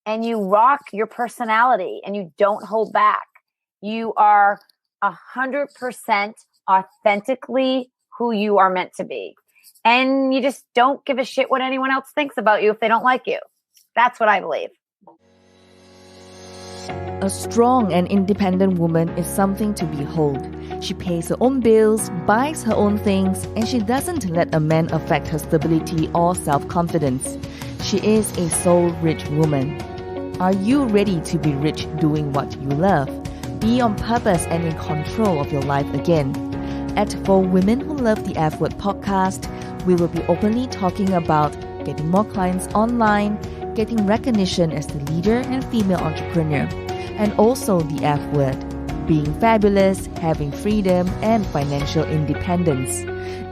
and you rock your personality and you don't hold back. You are 100% authentically who you are meant to be. And you just don't give a shit what anyone else thinks about you if they don't like you. That's what I believe. A strong and independent woman is something to behold. She pays her own bills, buys her own things, and she doesn't let a man affect her stability or self-confidence. She is a soul-rich woman. Are you ready to be rich doing what you love? Be on purpose and in control of your life again. At For Women Who Love the F Word podcast, we will be openly talking about getting more clients online, getting recognition as the leader and female entrepreneur, and also the F word, being fabulous, having freedom, and financial independence.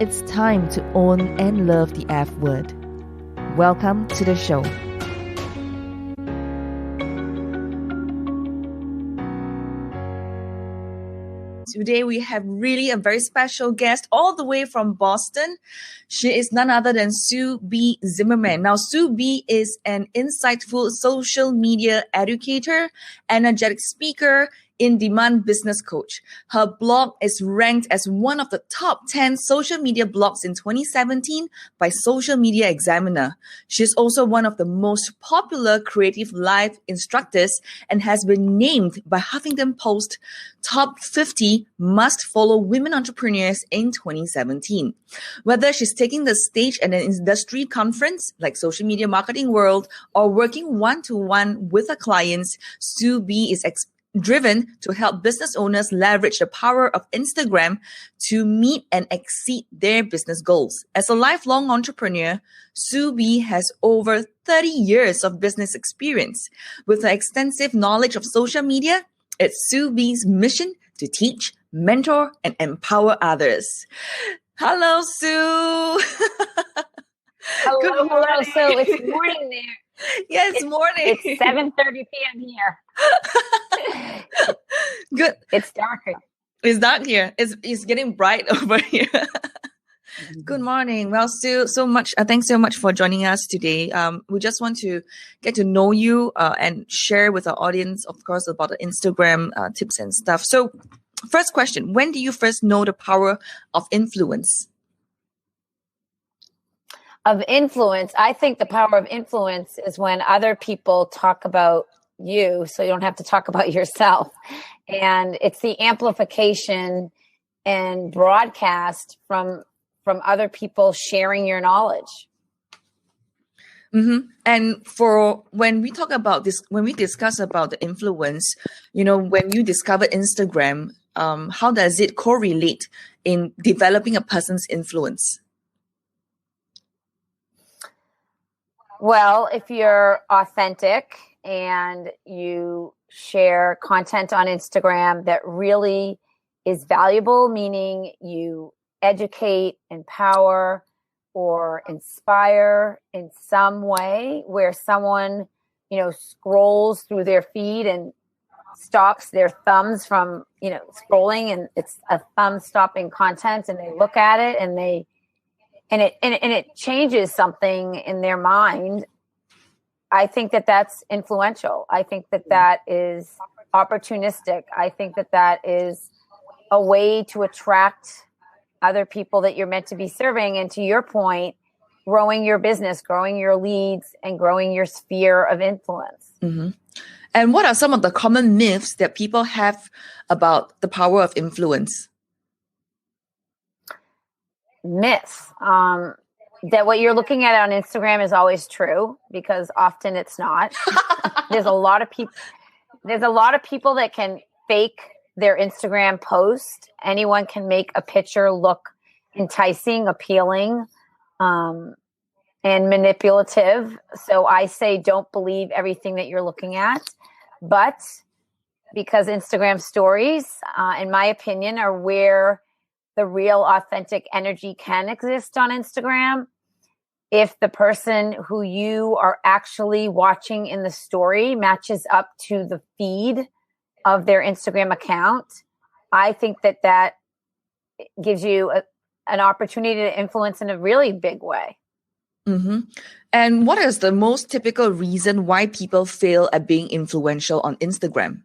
It's time to own and love the F word. Welcome to the show. Today we have really a very special guest all the way from Boston. She is none other than Sue B Zimmerman. Now, Sue B is an insightful social media educator, energetic speaker, in-demand business coach. Her blog is ranked as one of the top 10 social media blogs in 2017 by Social Media Examiner. She's also one of the most popular creative life instructors and has been named by Huffington Post Top 50 Must-Follow Women Entrepreneurs in 2017. Whether she's taking the stage at an industry conference like Social Media Marketing World or working one-to-one with her clients, Sue B is driven to help business owners leverage the power of Instagram to meet and exceed their business goals. As a lifelong entrepreneur, Sue B has over 30 years of business experience. With her extensive knowledge of social media, it's Sue B's mission to teach, mentor, and empower others. Hello, Sue. Hello. So it's morning there. Yeah, it's morning. It's 7:30 p.m. here. Good. It's dark. It's dark here. It's getting bright over here. Good morning. Well, Sue, thanks so much for joining us today. We just want to get to know you and share with our audience, of course, about the Instagram tips and stuff. So, first question: when do you first know the power of influence? Of influence, I think the power of influence is when other people talk about you, so you don't have to talk about yourself. And it's the amplification and broadcast from other people sharing your knowledge. Mm-hmm. And for when we talk about this, when we discuss about the influence, when you discovered Instagram, how does it correlate in developing a person's influence? Well, if you're authentic and you share content on Instagram that really is valuable, meaning you educate, empower, or inspire in some way where someone, scrolls through their feed and stops their thumbs from, scrolling, and it's a thumb stopping content, and they look at it and it changes something in their mind. I think that that's influential. I think that that is opportunistic. I think that that is a way to attract other people that you're meant to be serving. And to your point, growing your business, growing your leads, and growing your sphere of influence. Mm-hmm. And what are some of the common myths that people have about the power of influence? Myths. That what you're looking at on Instagram is always true, because often it's not. There's a lot of people that can fake their Instagram post. Anyone can make a picture look enticing, appealing, and manipulative. So I say don't believe everything that you're looking at. But because Instagram stories, in my opinion, are where the real authentic energy can exist on Instagram. If the person who you are actually watching in the story matches up to the feed of their Instagram account, I think that gives you an opportunity to influence in a really big way. Mm-hmm. And what is the most typical reason why people fail at being influential on Instagram?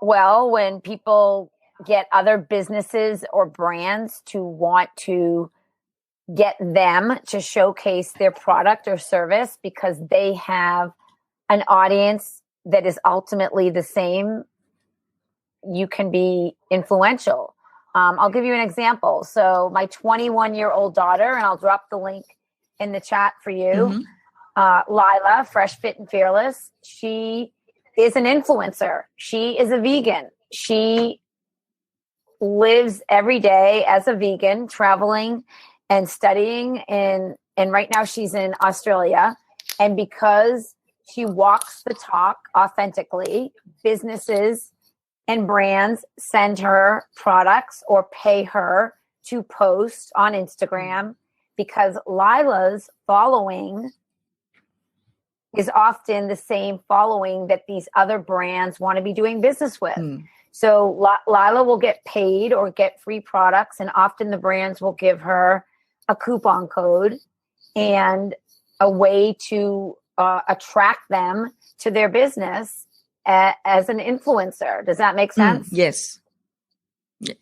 Well, when people get other businesses or brands to want to get them to showcase their product or service because they have an audience that is ultimately the same, you can be influential. I'll give you an example. So my 21-year-old daughter, and I'll drop the link in the chat for you, Lila, Fresh, Fit, and Fearless, she is an influencer. She is a vegan. She lives every day as a vegan, traveling and studying. And right now she's in Australia. And because she walks the talk authentically, businesses and brands send her products or pay her to post on Instagram because Lila's following is often the same following that these other brands want to be doing business with. So Lila will get paid or get free products, and often the brands will give her a coupon code and a way to attract them to their business as an influencer. Does that make sense? Yes. Yeah.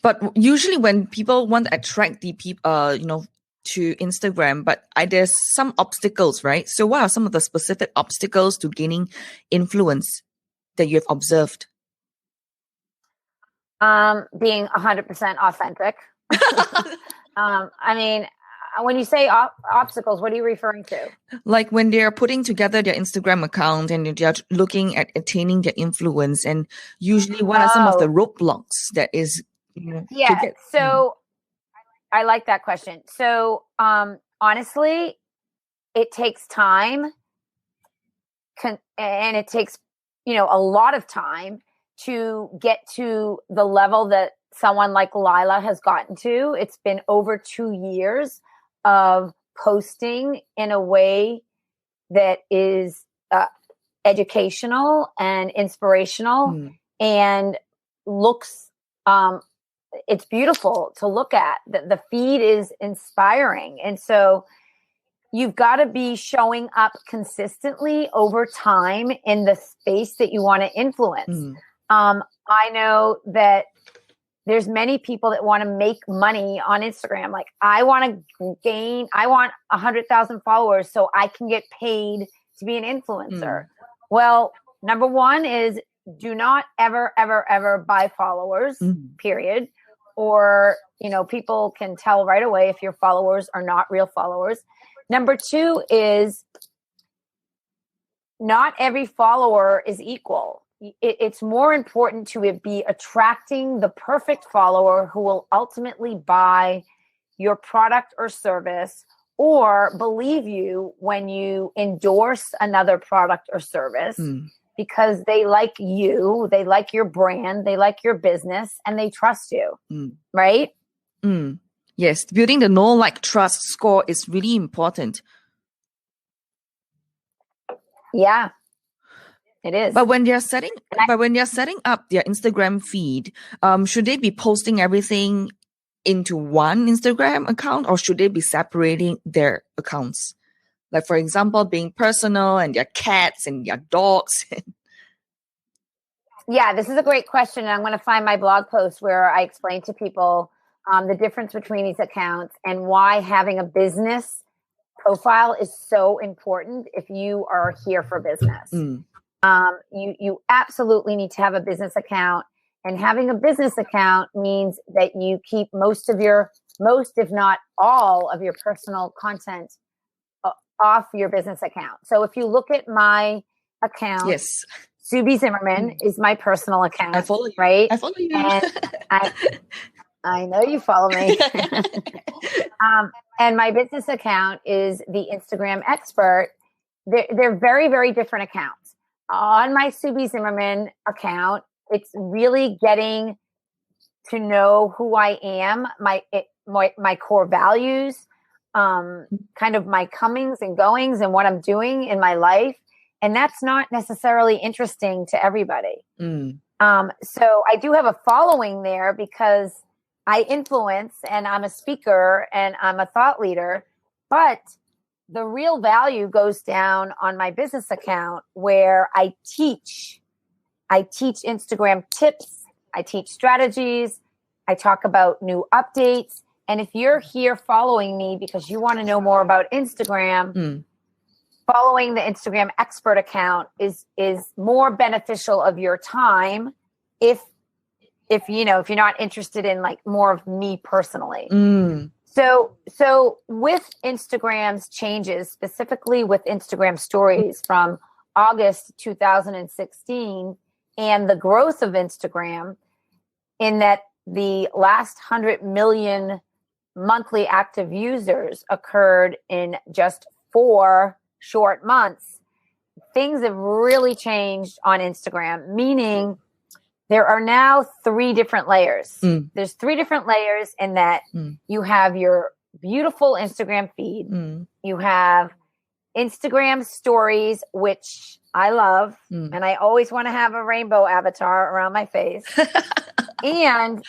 But usually when people want to attract the people, to Instagram, but there's some obstacles, right? So what are some of the specific obstacles to gaining influence that you have observed? Being 100% authentic. I mean, when you say obstacles, what are you referring to? Like when they're putting together their Instagram account and they're looking at attaining their influence, and usually what are some of the roadblocks that is, so I like that question. So, honestly, it takes time and it takes, a lot of time to get to the level that someone like Lila has gotten to. It's been over 2 years of posting in a way that is educational and inspirational and looks, it's beautiful to look at. The feed is inspiring. And so you've got to be showing up consistently over time in the space that you want to influence. I know that there's many people that want to make money on Instagram. Like, I want 100,000 followers so I can get paid to be an influencer. Well, number one is do not ever, ever, ever buy followers, period. Or, people can tell right away if your followers are not real followers. Number two is not every follower is equal. It's more important to be attracting the perfect follower who will ultimately buy your product or service or believe you when you endorse another product or service because they like you, they like your brand, they like your business, and they trust you, right? Yes, building the know, like, trust score is really important. Yeah. It is. But when they're setting up their Instagram feed, should they be posting everything into one Instagram account, or should they be separating their accounts? Like, for example, being personal and their cats and their dogs. Yeah, this is a great question. I'm going to find my blog post where I explain to people the difference between these accounts and why having a business profile is so important if you are here for business. You absolutely need to have a business account, and having a business account means that you keep most, if not all of your personal content off your business account. So if you look at my account, yes, Sue B Zimmerman is my personal account. I follow you. Right? I follow you. And I know you follow me. And my business account is the Instagram Expert. They're very, very different accounts. On my Sue B Zimmerman account, it's really getting to know who I am, my core values, kind of my comings and goings and what I'm doing in my life. And that's not necessarily interesting to everybody. So I do have a following there because I influence and I'm a speaker and I'm a thought leader, but the real value goes down on my business account where I teach Instagram tips. I teach strategies. I talk about new updates. And if you're here following me because you want to know more about Instagram, following the Instagram expert account is more beneficial of your time if you're not interested in like more of me personally. So with Instagram's changes, specifically with Instagram stories from August 2016 and the growth of Instagram, in that the last 100 million monthly active users occurred in just 4 short months, things have really changed on Instagram, meaning there are now 3 different layers. There's 3 different layers in that you have your beautiful Instagram feed. You have Instagram stories, which I love. And I always want to have a rainbow avatar around my face. And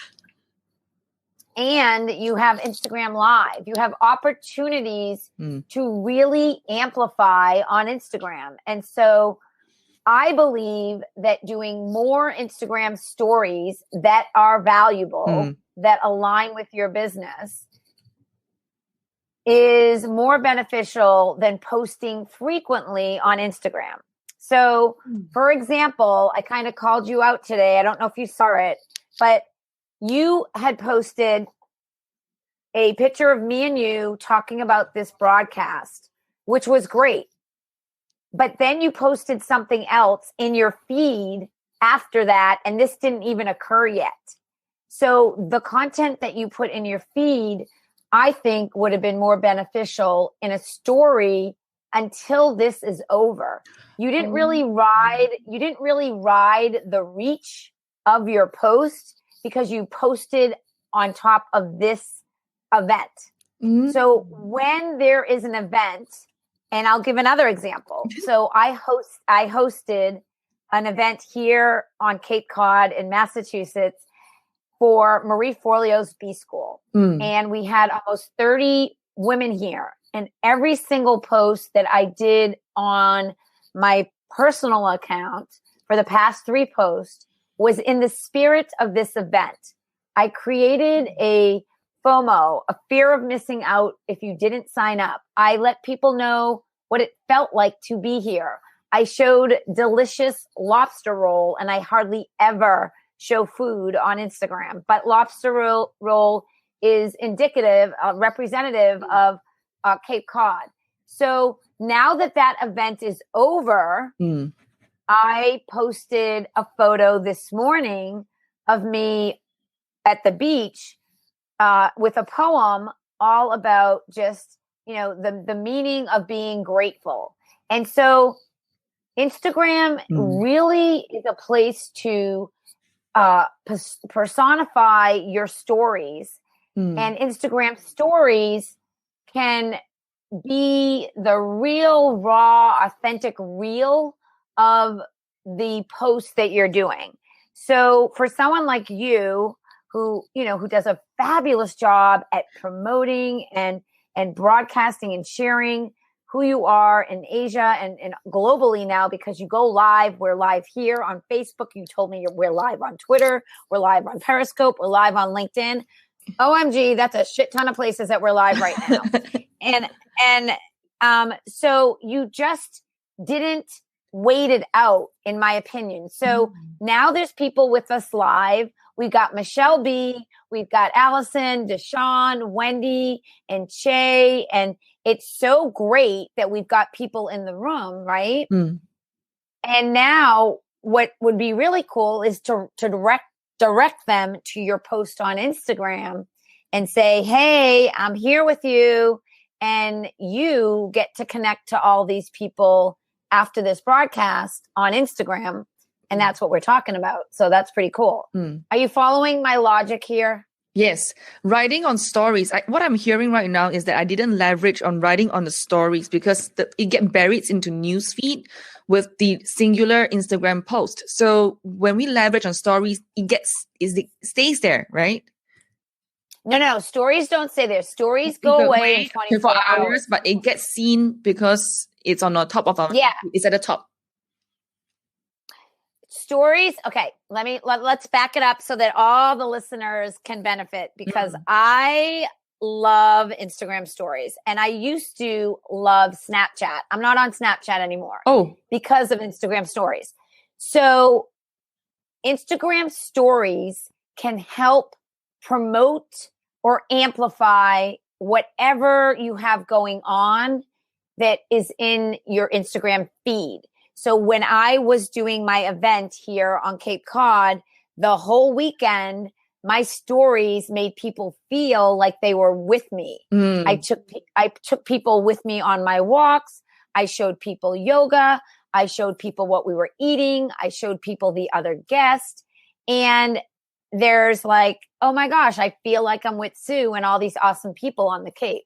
you have Instagram Live. You have opportunities to really amplify on Instagram. And so I believe that doing more Instagram stories that are valuable, that align with your business, is more beneficial than posting frequently on Instagram. So, for example, I kind of called you out today. I don't know if you saw it, but you had posted a picture of me and you talking about this broadcast, which was great. But then you posted something else in your feed after that, and this didn't even occur yet. So the content that you put in your feed, I think, would have been more beneficial in a story until this is over. You didn't really ride the reach of your post because you posted on top of this event. So when there is an event, and I'll give another example. So I hosted an event here on Cape Cod in Massachusetts for Marie Forleo's B School. And we had almost 30 women here. And every single post that I did on my personal account for the past 3 posts was in the spirit of this event. I created a FOMO, a fear of missing out if you didn't sign up. I let people know what it felt like to be here. I showed delicious lobster roll, and I hardly ever show food on Instagram, but lobster roll is representative of Cape Cod. So now that event is over, I posted a photo this morning of me at the beach with a poem all about just, the meaning of being grateful. And so Instagram really is a place to personify your stories. And Instagram stories can be the real, raw, authentic reel of the post that you're doing. So for someone like you, who does a fabulous job at promoting and broadcasting and sharing who you are in Asia and globally now, because you go live. We're live here on Facebook. You told me we're live on Twitter. We're live on Periscope. We're live on LinkedIn. OMG, that's a shit ton of places that we're live right now. So you just didn't wait it out, in my opinion. So now there's people with us live. We've got Michelle B. We've got Allison, Deshawn, Wendy, and Che. And it's so great that we've got people in the room, right? And now what would be really cool is to direct them to your post on Instagram and say, hey, I'm here with you. And you get to connect to all these people after this broadcast on Instagram. And that's what we're talking about. So that's pretty cool. Are you following my logic here? Yes. Writing on stories. What I'm hearing right now is that I didn't leverage on writing on the stories because it gets buried into newsfeed with the singular Instagram post. So when we leverage on stories, it stays there, right? No. Stories don't stay there. Stories go away in 24 hours. But it gets seen because it's on the top of our. Yeah. It's at the top. Stories. Okay. Let's back it up so that all the listeners can benefit, because I love Instagram stories and I used to love Snapchat. I'm not on Snapchat anymore. Oh, because of Instagram stories. So Instagram stories can help promote or amplify whatever you have going on that is in your Instagram feed. So when I was doing my event here on Cape Cod, the whole weekend, my stories made people feel like they were with me. I took people with me on my walks. I showed people yoga. I showed people what we were eating. I showed people the other guest. And there's like, oh my gosh, I feel like I'm with Sue and all these awesome people on the Cape.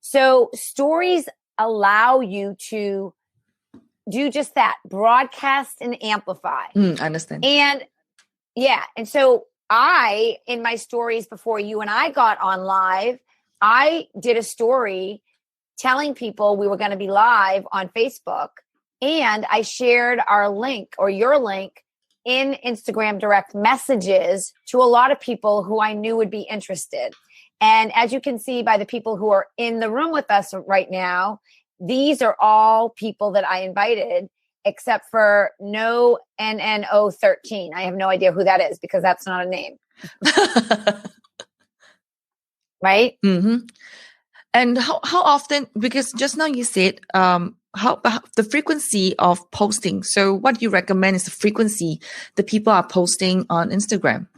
So stories allow you to do just that, broadcast and amplify. I understand. And yeah. And so I, in my stories before you and I got on live, I did a story telling people we were going to be live on Facebook. And I shared our link or your link in Instagram direct messages to a lot of people who I knew would be interested. And as you can see by the people who are in the room with us right now, these are all people that I invited, except for no NNO13. I have no idea who that is because that's not a name. Right? Mm-hmm. And how often, because just now you said how the frequency of posting. So what you recommend is the frequency that people are posting on Instagram?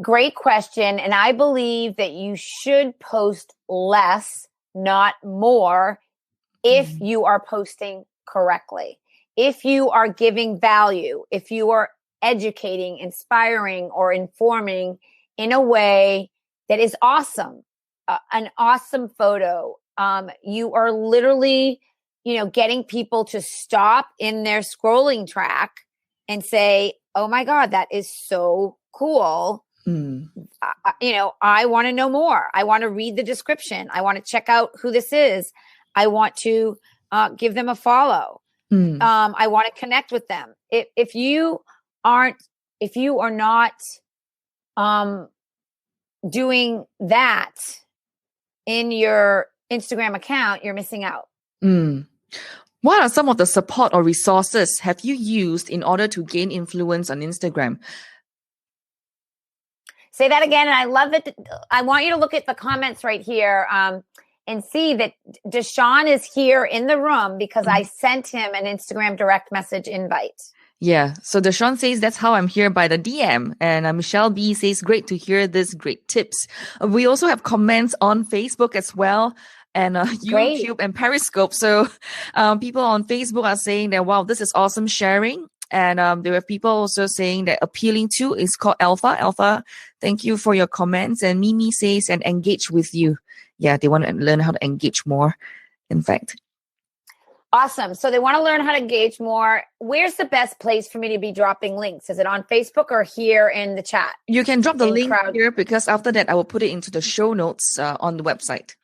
Great question. And I believe that you should post less, not more, if you are posting correctly. If you are giving value, if you are educating, inspiring, or informing in a way that is awesome, an awesome photo. You are literally, getting people to stop in their scrolling track and say, oh my God, that is so cool. I want to know more. I want to read the description. I want to check out who this is. I want to give them a follow. I want to connect with them. If you are not doing that in your Instagram account, you're missing out. What are some of the support or resources have you used in order to gain influence on Instagram? Say that again. And I love it. I want you to look at the comments right here and see that Deshaun is here in the room because I sent him an Instagram direct message invite. Yeah. So Deshaun says, that's how I'm here by the DM. And Michelle B says, great to hear this, great tips. We also have comments on Facebook as well, and YouTube and Periscope. So people on Facebook are saying that, wow, this is awesome sharing. And there were people also saying that appealing to is called Alpha. Alpha, thank you for your comments. And Mimi says, and engage with you. Yeah, they want to learn how to engage more, in fact. Awesome. So they want to learn how to engage more. Where's the best place for me to be dropping links? Is it on Facebook or here in the chat? You can drop the link here because after that, I will put it into the show notes on the website.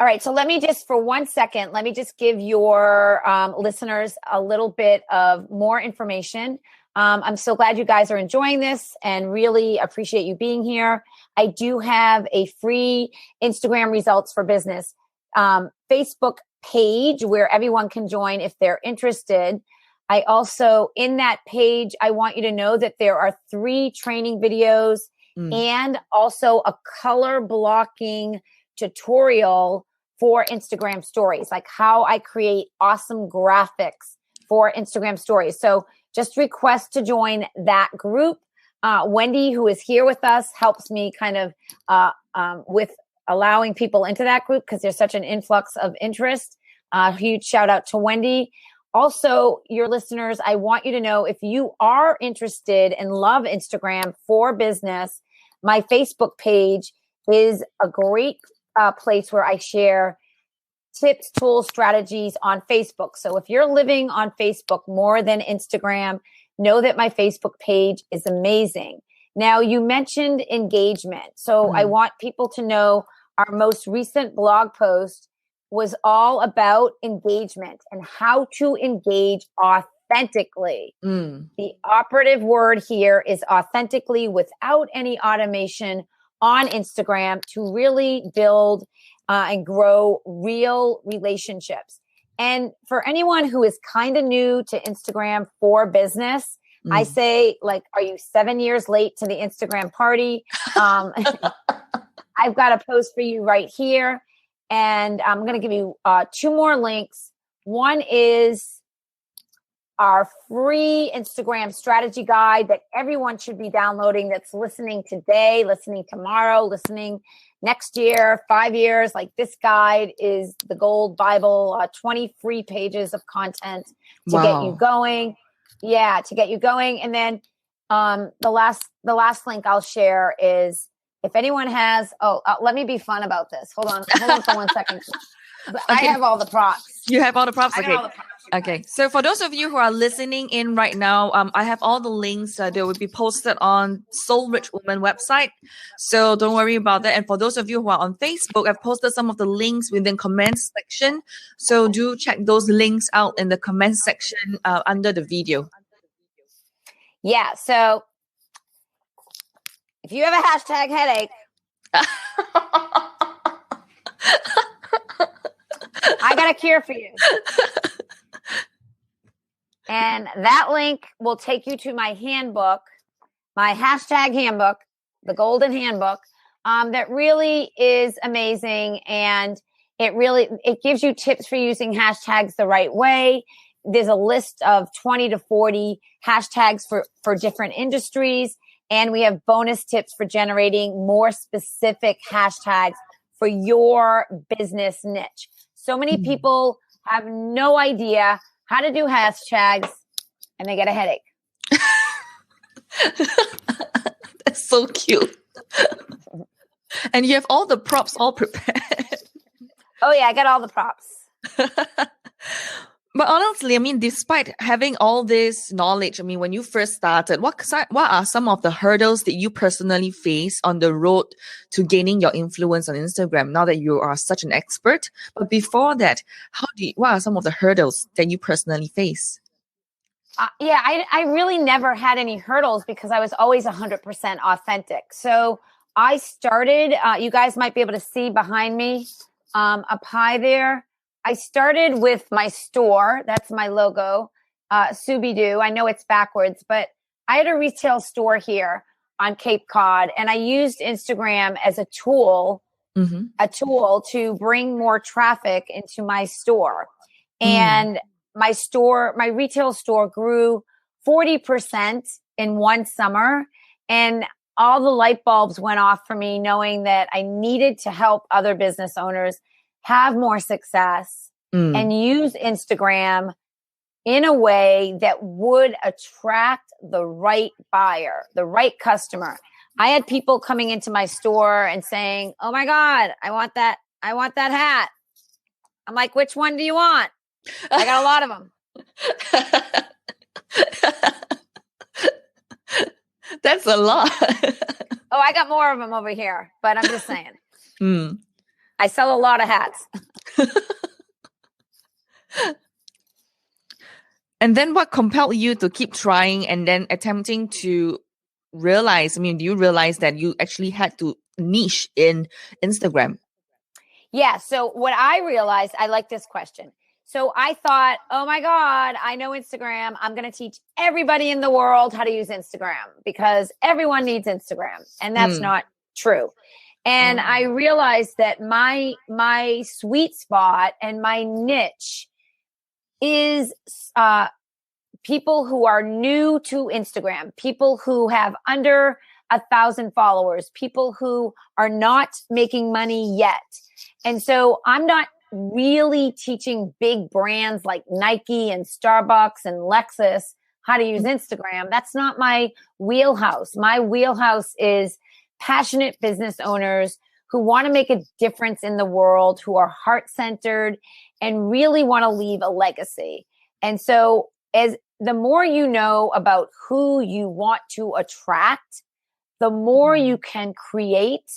All right. So let me just, for 1 second, let me just give your listeners a little bit of more information. I'm so glad you guys are enjoying this and really appreciate you being here. I do have a free Instagram results for business Facebook page where everyone can join if they're interested. I also, in that page, I want you to know that there are 3 training videos and also a color blocking tutorial for Instagram stories, like how I create awesome graphics for Instagram stories. So just request to join that group. Wendy, who is here with us, helps me kind of with allowing people into that group because there's such an influx of interest. Huge shout out to Wendy. Also, your listeners, I want you to know if you are interested and love Instagram for business, my Facebook page is a great place where I share tips, tools, strategies on Facebook. So if you're living on Facebook more than Instagram, know that my Facebook page is amazing. Now, you mentioned engagement. So I want people to know our most recent blog post was all about engagement and how to engage authentically. The operative word here is authentically, without any automation, on Instagram, to really build and grow real relationships. And for anyone who is kind of new to Instagram for business, I say, like, are you 7 years late to the Instagram party? I've got a post for you right here. And I'm going to give you 2 more links. One is our free Instagram strategy guide that everyone should be downloading, that's listening today, listening tomorrow, listening next year, 5 years. Like, this guide is the gold Bible, 20 free pages of content to get you going. Yeah, to get you going. And then the last link I'll share is, if anyone has, let me be fun about this. Hold on for 1 second. I have all the props. You have all the props? Okay. All the props. Okay. So for those of you who are listening in right now, I have all the links. They will be posted on Soul Rich Woman website. So don't worry about that. And for those of you who are on Facebook, I've posted some of the links within comments section. So do check those links out in the comments section under the video. Yeah. So if you have a hashtag headache, I got a cure for you. And that link will take you to my handbook, my hashtag handbook, the golden handbook, that really is amazing. And it gives you tips for using hashtags the right way. There's a list of 20 to 40 hashtags for different industries. And we have bonus tips for generating more specific hashtags for your business niche. So many people have no idea how to do hashtags, and they get a headache. That's so cute. And you have all the props all prepared. Oh, yeah, I got all the props. But honestly, I mean, despite having all this knowledge, I mean, when you first started, what are some of the hurdles that you personally face on the road to gaining your influence on Instagram, now that you are such an expert? But before that, what are some of the hurdles that you personally face? I really never had any hurdles because I was always 100% authentic. So I started, you guys might be able to see behind me up high there. I started with my store. That's my logo, Sue B Do. I know it's backwards, but I had a retail store here on Cape Cod, and I used Instagram as a tool to bring more traffic into my store. And my retail store grew 40% in one summer, and all the light bulbs went off for me, knowing that I needed to help other business owners have more success and use Instagram in a way that would attract the right buyer, the right customer. I had people coming into my store and saying, "Oh my God, I want that hat." I'm like, "Which one do you want?" I got a lot of them. That's a lot. Oh, I got more of them over here, but I'm just saying. I sell a lot of hats. And then what compelled you to keep trying and then attempting to realize, I mean, do you realize that you actually had to niche in Instagram? Yeah. So what I realized, I like this question. So I thought, oh my God, I know Instagram. I'm going to teach everybody in the world how to use Instagram because everyone needs Instagram. And that's not true. And I realized that my sweet spot and my niche is people who are new to Instagram, people who have under 1,000 followers, people who are not making money yet. And so I'm not really teaching big brands like Nike and Starbucks and Lexus how to use Instagram. That's not my wheelhouse. My wheelhouse is passionate business owners who want to make a difference in the world, who are heart-centered and really want to leave a legacy. And so as the more you know about who you want to attract, the more you can create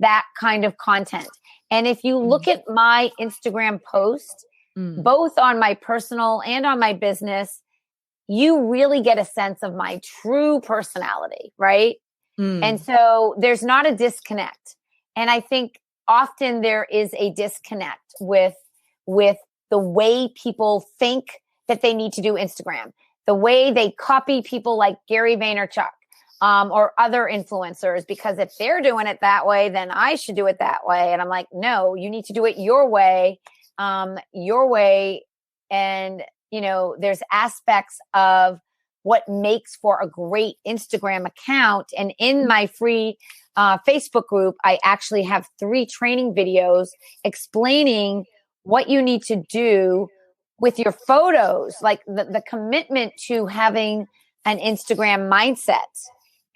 that kind of content. And if you look at my Instagram post, both on my personal and on my business, you really get a sense of my true personality, right? And so there's not a disconnect. And I think often there is a disconnect with the way people think that they need to do Instagram, the way they copy people like Gary Vaynerchuk or other influencers, because if they're doing it that way, then I should do it that way. And I'm like, no, you need to do it your way. And, you know, there's aspects of what makes for a great Instagram account. And in my free Facebook group, I actually have 3 training videos explaining what you need to do with your photos, like the commitment to having an Instagram mindset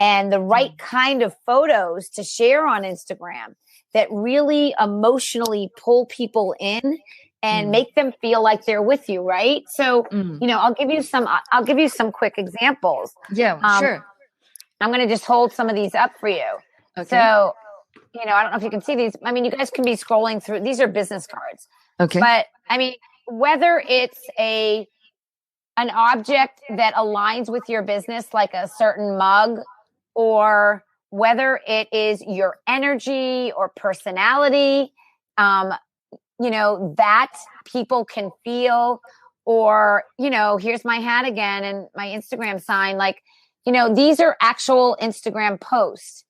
and the right kind of photos to share on Instagram that really emotionally pull people in and make them feel like they're with you, right? So, you know, I'll give you some quick examples. Yeah, sure. I'm going to just hold some of these up for you. Okay. So, you know, I don't know if you can see these. I mean, you guys can be scrolling through. These are business cards. Okay. But I mean, whether it's an object that aligns with your business, like a certain mug, or whether it is your energy or personality, you know, that people can feel, or, you know, here's my hat again and my Instagram sign. Like, you know, these are actual Instagram posts,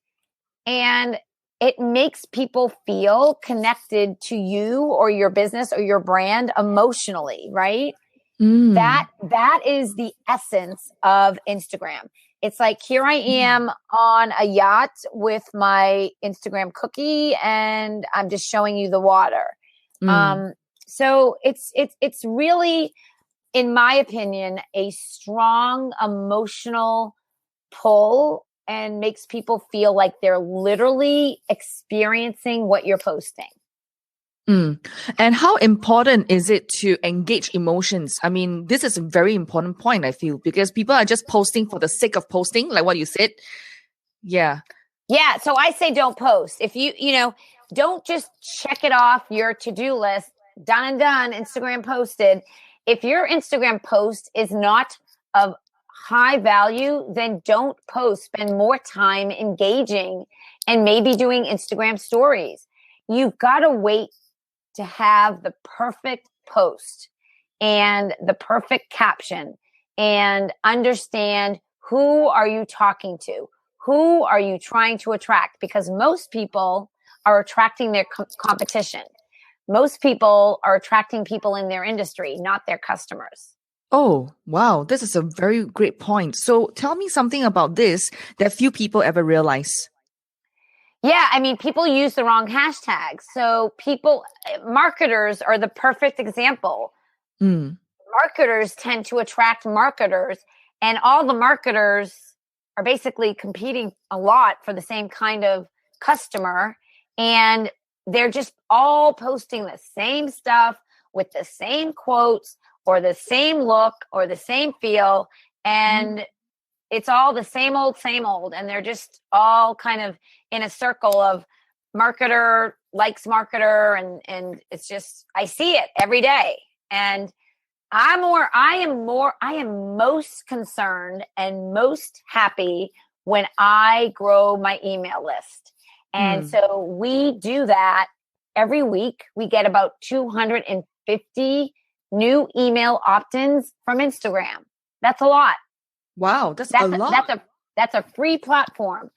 and it makes people feel connected to you or your business or your brand emotionally, right? That is the essence of Instagram. It's like, here I am on a yacht with my Instagram cookie, and I'm just showing you the water. So it's really, in my opinion, a strong emotional pull, and makes people feel like they're literally experiencing what you're posting. And how important is it to engage emotions? I mean, this is a very important point, I feel, because people are just posting for the sake of posting, like what you said. Yeah. Yeah. So I say don't post. If you know, don't just check it off your to-do list, done and done, Instagram posted. If your Instagram post is not of high value, then don't post. Spend more time engaging and maybe doing Instagram stories. You've got to wait to have the perfect post and the perfect caption and understand, who are you talking to? Who are you trying to attract? Because most people are attracting their competition. Most people are attracting people in their industry, not their customers. Oh, wow. This is a very great point. So tell me something about this that few people ever realize. Yeah, I mean, people use the wrong hashtags. So marketers are the perfect example. Marketers tend to attract marketers, and all the marketers are basically competing a lot for the same kind of customer. And they're just all posting the same stuff with the same quotes or the same look or the same feel. And it's all the same old, and they're just all kind of in a circle of marketer likes marketer, and it's just, I see it every day. And I am most concerned and most happy when I grow my email list. And so we do that every week. We get about 250 new email opt-ins from Instagram. That's a lot. Wow, that's a lot. That's a free platform.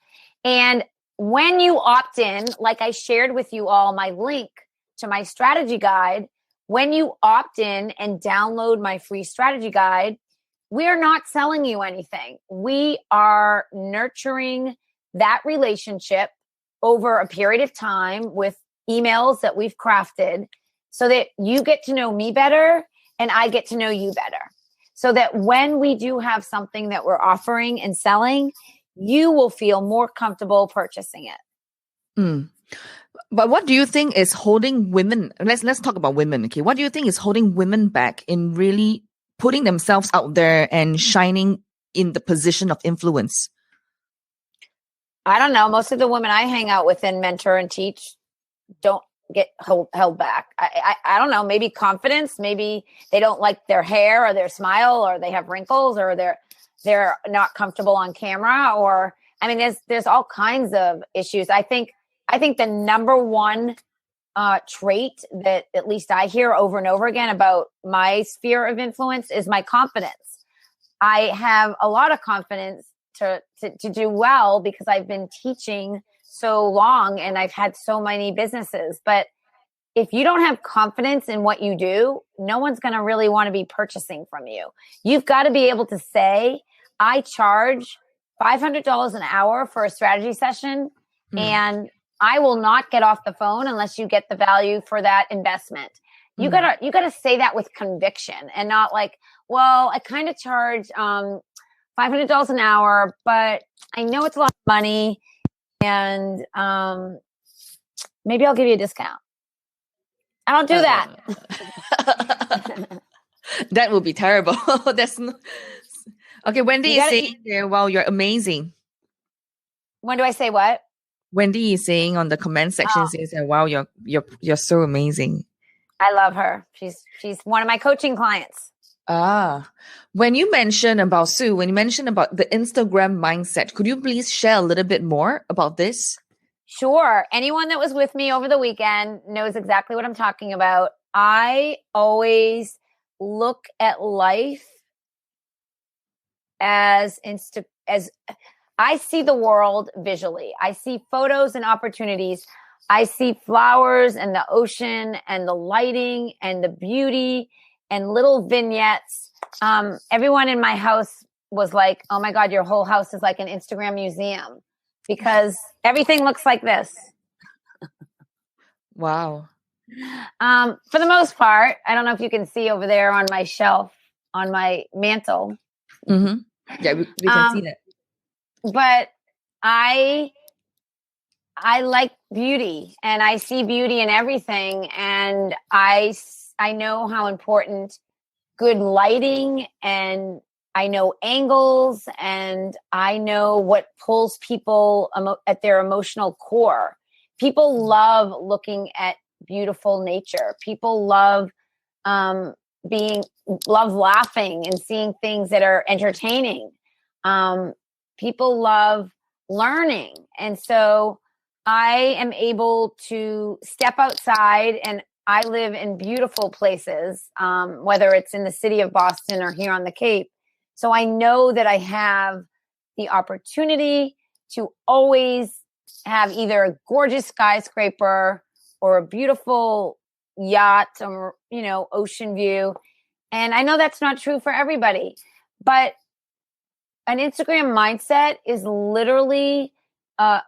And when you opt in, like I shared with you all my link to my strategy guide, when you opt in and download my free strategy guide, we're not selling you anything. We are nurturing that relationship over a period of time with emails that we've crafted, so that you get to know me better and I get to know you better. So that when we do have something that we're offering and selling, you will feel more comfortable purchasing it. But what do you think is holding women? Let's talk about women, okay? What do you think is holding women back in really putting themselves out there and shining in the position of influence? I don't know. Most of the women I hang out with and mentor and teach don't get held back. I don't know. Maybe confidence. Maybe they don't like their hair or their smile, or they have wrinkles, or they're not comfortable on camera. Or I mean, there's all kinds of issues. I think the number one trait that at least I hear over and over again about my sphere of influence is my confidence. I have a lot of confidence to do well because I've been teaching so long and I've had so many businesses. But if you don't have confidence in what you do, no one's going to really want to be purchasing from you. You've got to be able to say, I charge $500 an hour for a strategy session, and I will not get off the phone unless you get the value for that investment. You gotta say that with conviction and not like, well, I kind of charge $500 an hour, but I know it's a lot of money, and maybe I'll give you a discount. I don't do that. That would be terrible. Okay, Wendy is saying there, wow, you're amazing. When do I say what? Wendy is saying on the comment section, says, wow, you're so amazing. I love her. She's one of my coaching clients. When you mentioned about Sue, when you mentioned about the Instagram mindset, could you please share a little bit more about this? Sure. Anyone that was with me over the weekend knows exactly what I'm talking about. I always look at life as I see the world visually. I see photos and opportunities. I see flowers and the ocean and the lighting and the beauty and little vignettes. Everyone in my house was like, oh my God, your whole house is like an Instagram museum because everything looks like this. Wow. For the most part, I don't know if you can see over there on my shelf, on my mantle. Mm-hmm. Yeah, we can see that. But I like beauty, and I see beauty in everything. And I know how important good lighting, and I know angles, and I know what pulls people at their emotional core. People love looking at beautiful nature. People love laughing and seeing things that are entertaining. People love learning. And so I am able to step outside, and I live in beautiful places, whether it's in the city of Boston or here on the Cape. So I know that I have the opportunity to always have either a gorgeous skyscraper or a beautiful yacht or, ocean view. And I know that's not true for everybody, but an Instagram mindset is literally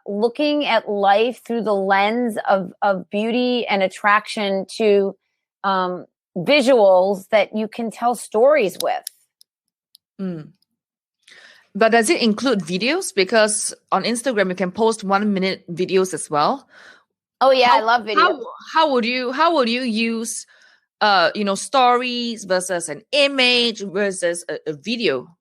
looking at life through the lens of beauty and attraction to visuals that you can tell stories with. But does it include videos? Because on Instagram you can post 1 minute videos as well. Oh yeah, I love videos. How would you use stories versus an image versus a video?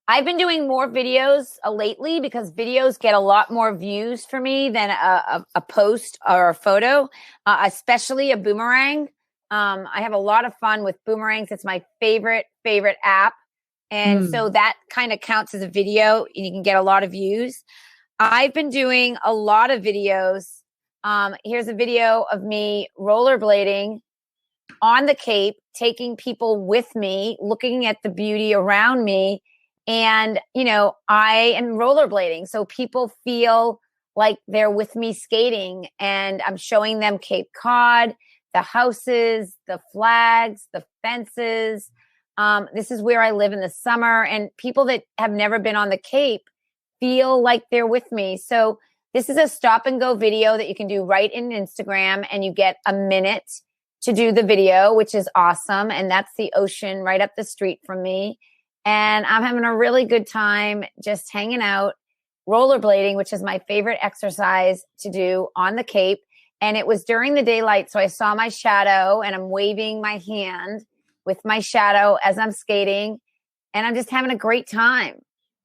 I've been doing more videos lately because videos get a lot more views for me than a post or a photo, especially a boomerang. I have a lot of fun with boomerangs. It's my favorite app. And so that kind of counts as a video, and you can get a lot of views. I've been doing a lot of videos. Here's a video of me rollerblading on the Cape, taking people with me, looking at the beauty around me. And, I am rollerblading. So people feel like they're with me skating, and I'm showing them Cape Cod, the houses, the flags, the fences. This is where I live in the summer, and people that have never been on the Cape feel like they're with me. So this is a stop and go video that you can do right in Instagram, and you get a minute to do the video, which is awesome. And that's the ocean right up the street from me. And I'm having a really good time just hanging out, rollerblading, which is my favorite exercise to do on the Cape. And it was during the daylight, so I saw my shadow, and I'm waving my hand with my shadow as I'm skating, and I'm just having a great time.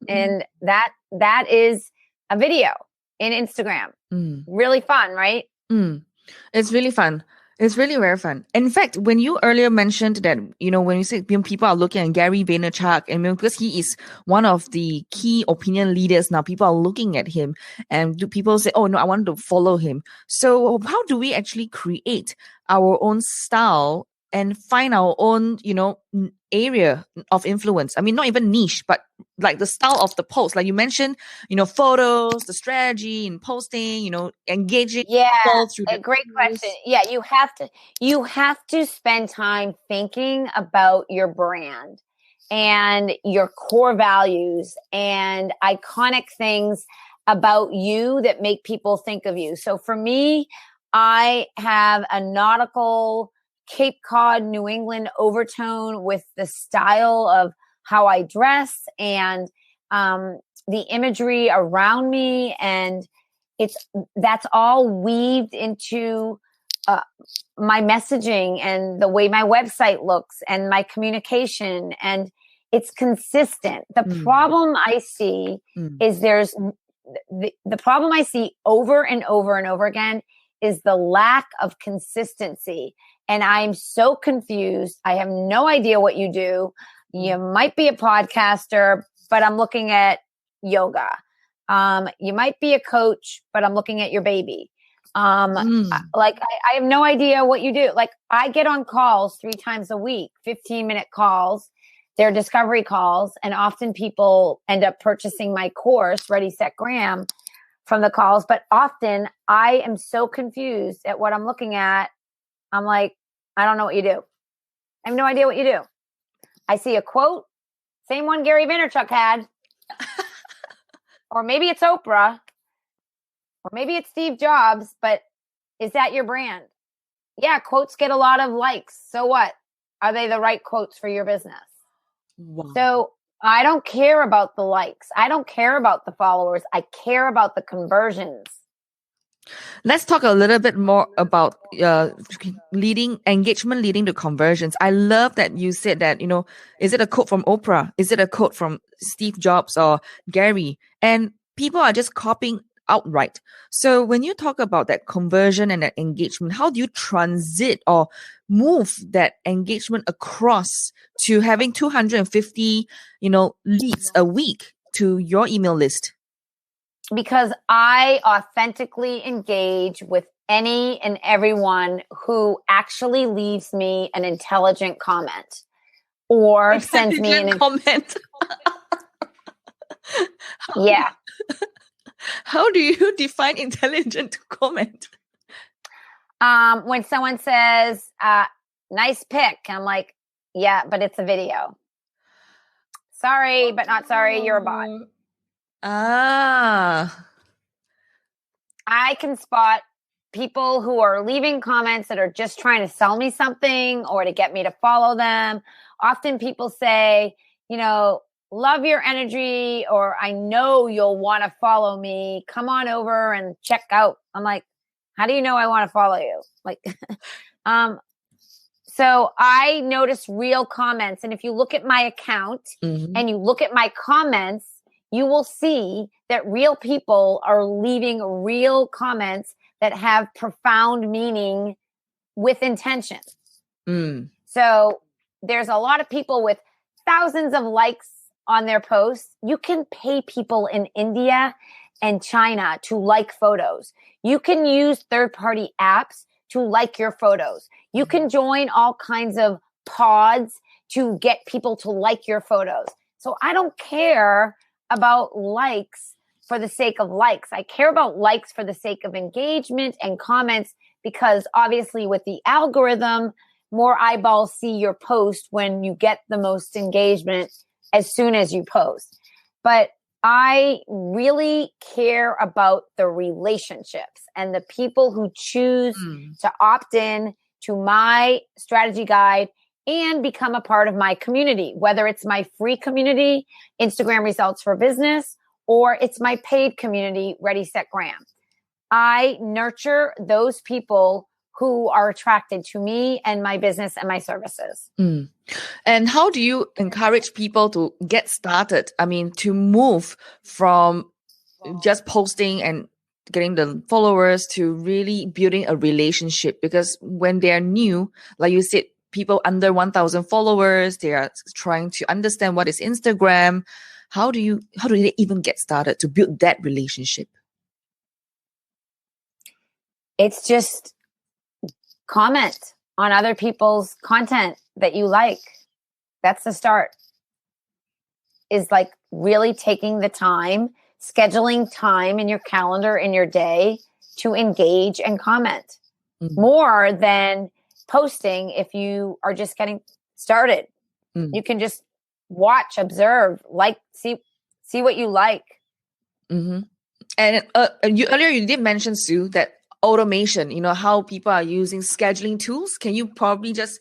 And that is a video in Instagram. Really fun, right? It's really fun. It's really very fun. In fact, when you earlier mentioned that, when you say people are looking at Gary Vaynerchuk, and because he is one of the key opinion leaders now, people are looking at him, and do people say, oh no, I want to follow him. So how do we actually create our own style and find our own, area of influence? I mean, not even niche, but like the style of the post. Like you mentioned, photos, the strategy in posting, engaging people through a great question. Yeah, you have to spend time thinking about your brand and your core values and iconic things about you that make people think of you. So for me, I have a nautical Cape Cod, New England overtone with the style of how I dress and the imagery around me, and that's all weaved into my messaging and the way my website looks and my communication, and it's consistent. The problem I see is the problem I see over and over and over again is the lack of consistency. And I'm so confused. I have no idea what you do. You might be a podcaster, but I'm looking at yoga. You might be a coach, but I'm looking at your baby. Like I have no idea what you do. Like I get on calls 3 times a week, 15-minute calls. They're discovery calls. And often people end up purchasing my course, Ready, Set, Graham, from the calls. But often I am so confused at what I'm looking at. I'm like, I don't know what you do. I have no idea what you do. I see a quote, same one Gary Vaynerchuk had. Or maybe it's Oprah. Or maybe it's Steve Jobs. But is that your brand? Yeah, quotes get a lot of likes. So what? Are they the right quotes for your business? Wow. So I don't care about the likes. I don't care about the followers. I care about the conversions. Let's talk a little bit more about engagement leading to conversions. I love that you said that, is it a quote from Oprah? Is it a quote from Steve Jobs or Gary? And people are just copying outright. So when you talk about that conversion and that engagement, how do you transit or move that engagement across to having 250, leads a week to your email list? Because I authentically engage with any and everyone who actually leaves me an intelligent comment or sends me an comment. Yeah. How do you define intelligent comment? When someone says, nice pic, I'm like, yeah, but it's a video. Sorry, but not sorry. You're a bot. I can spot people who are leaving comments that are just trying to sell me something or to get me to follow them. Often people say, love your energy, or I know you'll want to follow me. Come on over and check out. I'm like, how do you know I want to follow you? Like, so I notice real comments. And if you look at my account and you look at my comments, you will see that real people are leaving real comments that have profound meaning with intention. So there's a lot of people with thousands of likes on their posts. You can pay people in India and China to like photos. You can use third-party apps to like your photos. You can join all kinds of pods to get people to like your photos. So I don't care about likes for the sake of likes. I care about likes for the sake of engagement and comments, because obviously with the algorithm, more eyeballs see your post when you get the most engagement as soon as you post. But I really care about the relationships and the people who choose to opt in to my strategy guide and become a part of my community, whether it's my free community, Instagram Results for Business, or it's my paid community, Ready, Set, Graham. I nurture those people who are attracted to me and my business and my services. And how do you encourage people to get started? I mean, to move from just posting and getting the followers to really building a relationship, because when they are new, like you said, people under 1,000 followers, they are trying to understand what is Instagram. How do they even get started to build that relationship? It's just comment on other people's content that you like. That's the start. Is like really taking the time, scheduling time in your calendar in your day to engage and comment more than posting. If you are just getting started, you can just watch, observe, like, see what you like. Mm-hmm. And earlier you did mention, Sue, that automation, how people are using scheduling tools. Can you probably just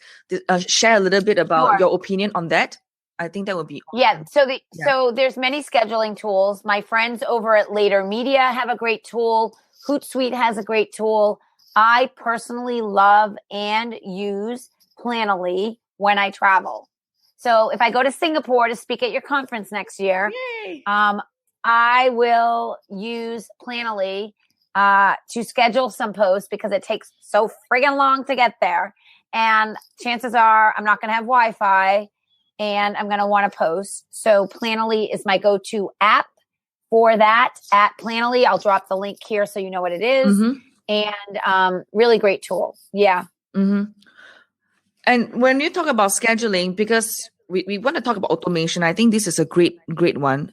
share a little bit about your opinion on that? I think that would be awesome. So there's many scheduling tools. My friends over at Later Media have a great tool. Hootsuite has a great tool. I personally love and use Planoly when I travel. So if I go to Singapore to speak at your conference next year, I will use Planoly to schedule some posts, because it takes so friggin' long to get there. And chances are I'm not going to have Wi-Fi and I'm going to want to post. So Planoly is my go-to app for that. At Planoly, I'll drop the link here so you know what it is. And really great tool. Yeah. And when you talk about scheduling, because we want to talk about automation, I think this is a great one.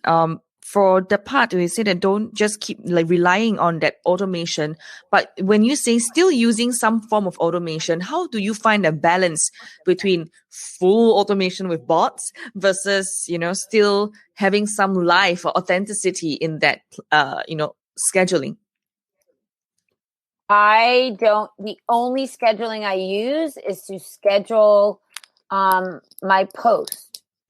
For the part we say that don't just keep like relying on that automation, but when you say still using some form of automation, how do you find a balance between full automation with bots versus still having some life or authenticity in that scheduling? The only scheduling I use is to schedule my post.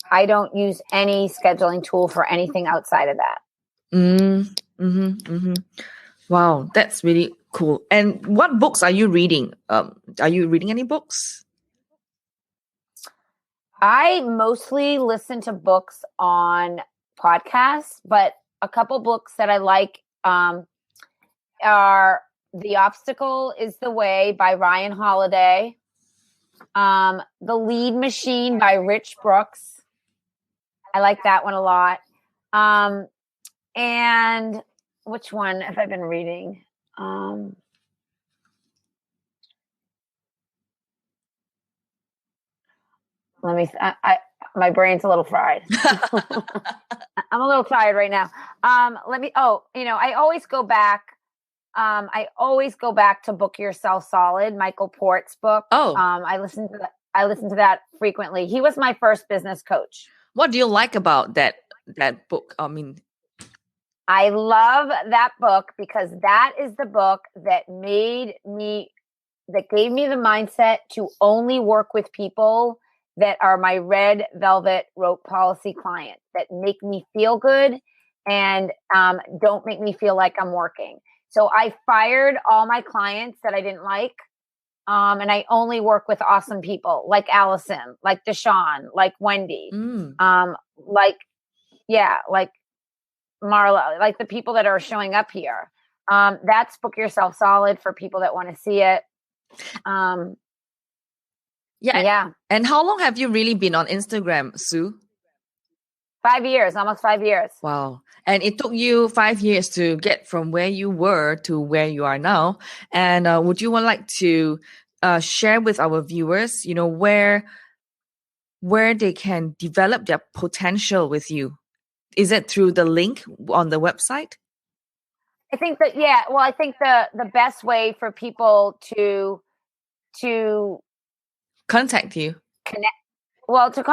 I don't use any scheduling tool for anything outside of that. Wow, that's really cool. And what books are you reading? Are you reading any books? I mostly listen to books on podcasts, but a couple books that I like are The Obstacle is the Way by Ryan Holiday, The Lead Machine by Rich Brooks. I like that one a lot. And which one have I been reading? Let me. My brain's a little fried. I'm a little tired right now. I always go back. I always go back to Book Yourself Solid, Michael Port's book. I listen to that frequently. He was my first business coach. What do you like about that book? I love that book because that is the book that gave me the mindset to only work with people that are my red velvet rope policy client, that make me feel good and don't make me feel like I'm working. So I fired all my clients that I didn't like. And I only work with awesome people like Allison, like Deshawn, like Wendy, like Marla, like the people that are showing up here. That's Book Yourself Solid for people that want to see it. Yeah. And how long have you really been on Instagram, Sue? 5 years, almost 5 years. Wow. And it took you 5 years to get from where you were to where you are now. And would you like to share with our viewers, where they can develop their potential with you? Is it through the link on the website? I think that, I think the best way for people to contact you, to go to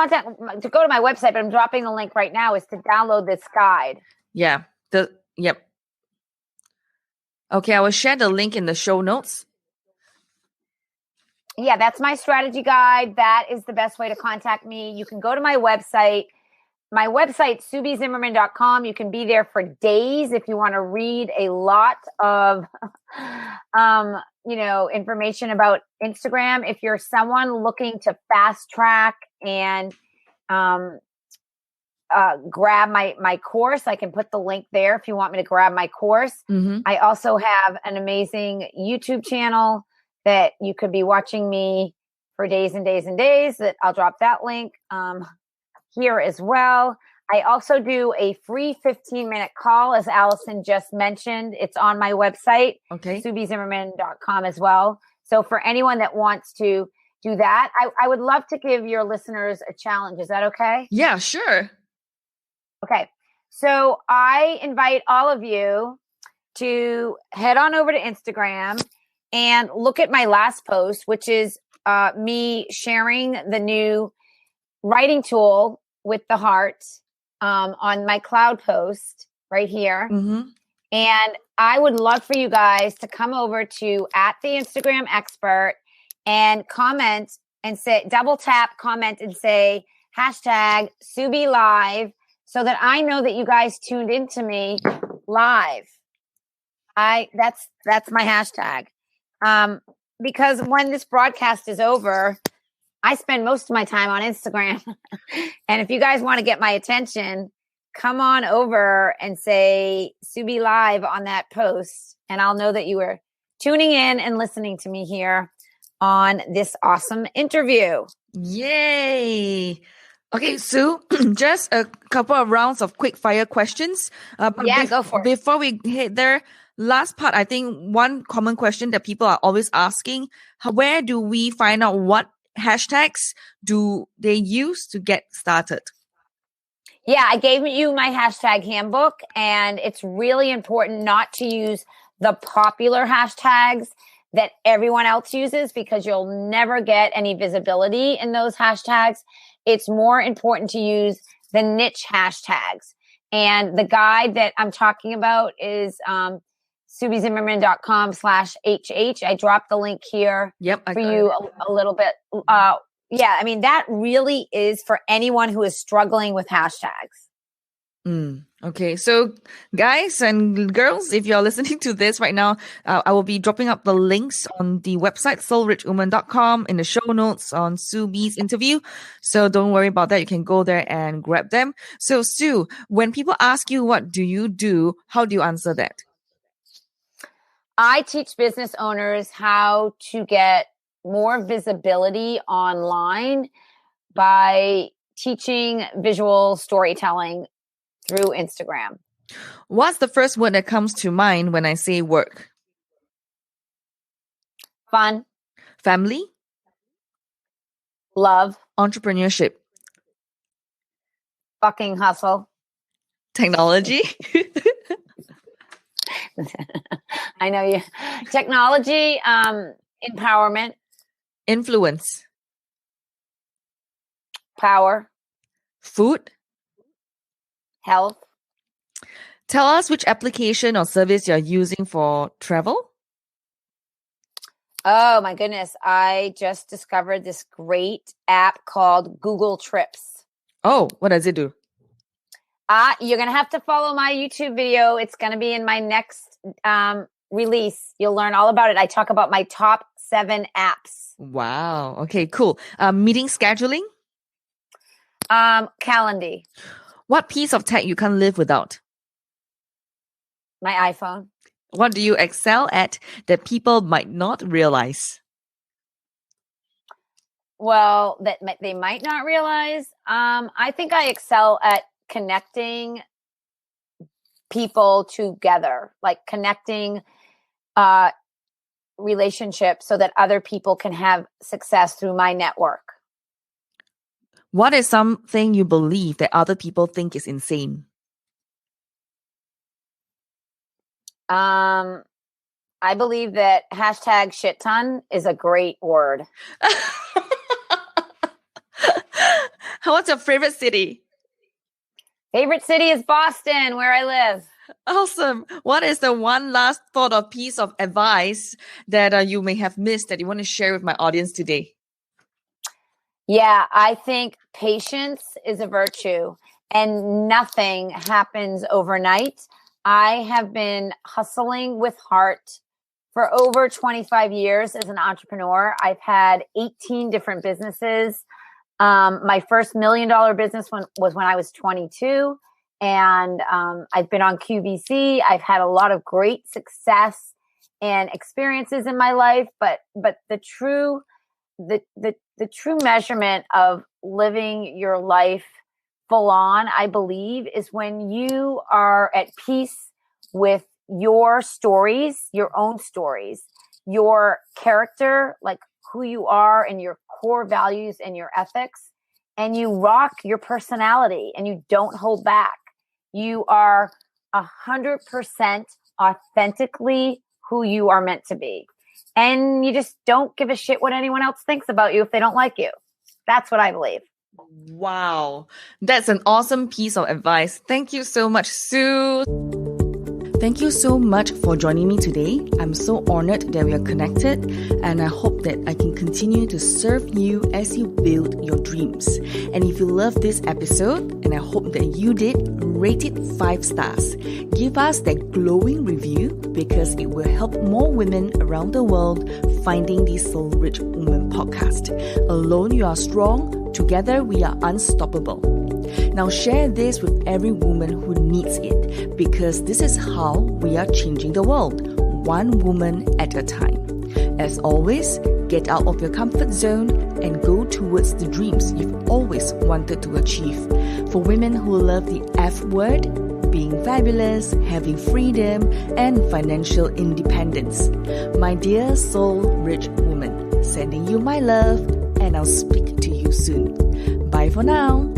my website, but I'm dropping the link right now, is to download this guide. Yeah. Yep. Okay, I will share the link in the show notes. Yeah, that's my strategy guide. That is the best way to contact me. You can go to my website. My website, SueBZimmerman.com. You can be there for days if you want to read a lot of, information about Instagram. If you're someone looking to fast track and grab my course, I can put the link there if you want me to grab my course. Mm-hmm. I also have an amazing YouTube channel that you could be watching me for days and days and days. That I'll drop that link here as well. I also do a free 15-minute call, as Allison just mentioned. It's on my website, Okay. SueBZimmerman.com as well. So for anyone that wants to do that, I would love to give your listeners a challenge. Is that okay? Yeah, sure. Okay. So I invite all of you to head on over to Instagram and look at my last post, which is me sharing the new writing tool with the heart on my cloud post right here. Mm-hmm. And I would love for you guys to come over to @the_Instagram_expert and comment and say, double tap, comment and say hashtag Sue B Live, so that I know that you guys tuned into me live. That's my hashtag. Because when this broadcast is over, I spend most of my time on Instagram. And if you guys want to get my attention, come on over and say Sue B Live on that post, and I'll know that you were tuning in and listening to me here on this awesome interview. Yay! Okay, Sue, just a couple of rounds of quick fire questions. Go for it. Before we hit there, last part, I think one common question that people are always asking, where do we find out what hashtags do they use to get started? Yeah, I gave you my hashtag handbook, and it's really important not to use the popular hashtags that everyone else uses, because you'll never get any visibility in those hashtags. It's more important to use the niche hashtags. And the guide that I'm talking about is SueBZimmerman.com/HH. I dropped the link here for you a little bit. Yeah, I mean, that really is for anyone who is struggling with hashtags. Okay, so guys and girls, if you're listening to this right now, I will be dropping up the links on the website soulrichwoman.com in the show notes on Sue B's interview. So don't worry about that. You can go there and grab them. So Sue, when people ask you what do you do, how do you answer that? I teach business owners how to get more visibility online by teaching visual storytelling through Instagram. What's the first word that comes to mind when I say work? Fun. Family. Love. Entrepreneurship. Fucking hustle. Technology. I know you. Technology. Empowerment. Influence. Power. Food. Health. Tell us which application or service you're using for travel. Oh my goodness. I just discovered this great app called Google Trips. Oh, what does it do? You're going to have to follow my YouTube video. It's going to be in my next release. You'll learn all about it. I talk about my top 7 apps. Wow. Okay, cool. Meeting scheduling? Calendly. What piece of tech you can't live without? My iPhone. What do you excel at that people might not realize? Well, that they might not realize. I think I excel at connecting people together, like connecting relationships so that other people can have success through my network. What is something you believe that other people think is insane? I believe that hashtag shit ton is a great word. What's your favorite city? Favorite city is Boston, where I live. Awesome. What is the one last thought or piece of advice that you may have missed that you want to share with my audience today? Yeah, I think patience is a virtue and nothing happens overnight. I have been hustling with heart for over 25 years as an entrepreneur. I've had 18 different businesses. My first $1 million business was when I was 22. And I've been on QVC. I've had a lot of great success and experiences in my life. But the true measurement of living your life full on, I believe, is when you are at peace with your stories, your own stories, your character, like who you are and your core values and your ethics, and you rock your personality and you don't hold back. You are 100% authentically who you are meant to be. And you just don't give a shit what anyone else thinks about you if they don't like you. That's what I believe. Wow, that's an awesome piece of advice. Thank you so much, Sue. Thank you so much for joining me today. I'm so honored that we are connected, and I hope that I can continue to serve you as you build your dreams. And if you love this episode, and I hope that you did, rate it 5 stars. Give us that glowing review because it will help more women around the world finding the Soul Rich Woman podcast. Alone you are strong, together we are unstoppable. Now share this with every woman who needs it, because this is how we are changing the world, one woman at a time. As always, get out of your comfort zone and go towards the dreams you've always wanted to achieve. For women who love the F word, being fabulous, having freedom, and financial independence. My dear soul rich woman, sending you my love, and I'll speak to you soon. Bye for now.